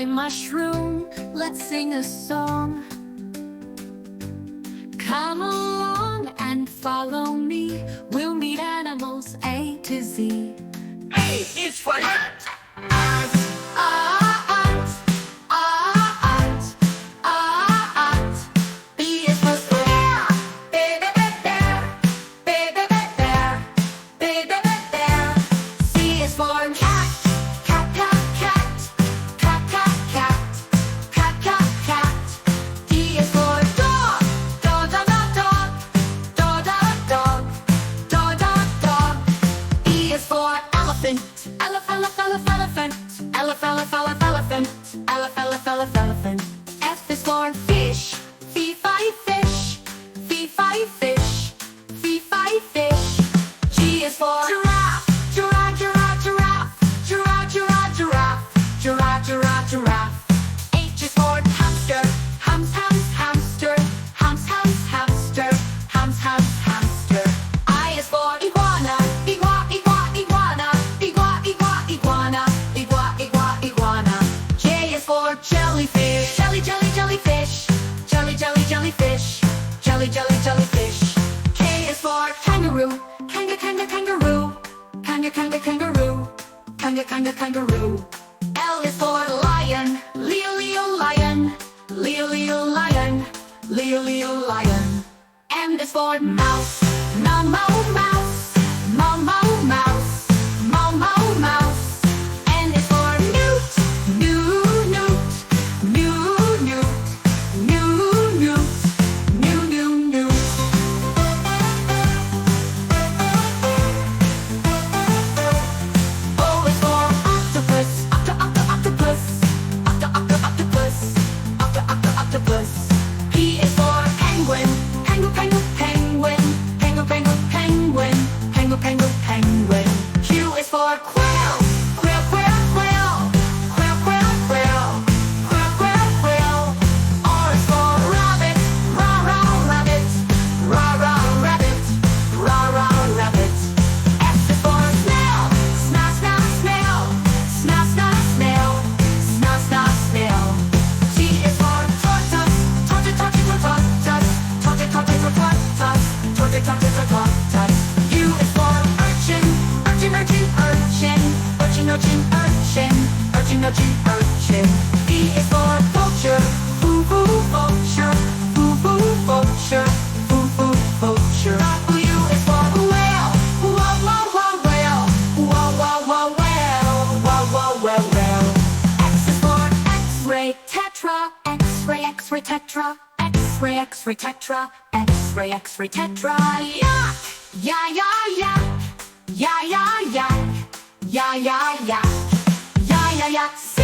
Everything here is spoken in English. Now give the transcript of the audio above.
Y mushroom, let's sing a song. Come along and follow me. We'll meet animals A to Z. A is for ant. Ant, ant, ant, ant. B is for bear, bear, bear, bear, bear, bear. C is for cat, cat, cat, cat, cat, cat, cat, cat, cat, cat. D is for dog, dog, dog, dog, dog, dog, dog, dog, dog, dog. E is for elephant, elephant, elephant, elephant. F is for fish, fee, fi, fish, fee, fi, fish, fee, fi, fish. G is for giraffe, giraffe, giraffe, giraffe, giraffe, giraffe, giraffe, giraffe, giraffe. H is for hamster, hamster, hamster, hamster. I is for iguana, iguana. J is for jellyfish, jellyfish, jellyfish, jellyfish. K is for kangaroo, kangaroo. L is for lion, lion. M is for mouse, mouse. N is for newt. O is for octopus, octopus. P is for penguin, penguin. Q is for quail, quail. R is for rabbit, rabbit. S is for snail, snail. T is for tortoise, U is for urchin, V is for vulture, vulture. W is for whale, whale. X is for X-ray, tetra, X-ray, tetra. Yak, yak.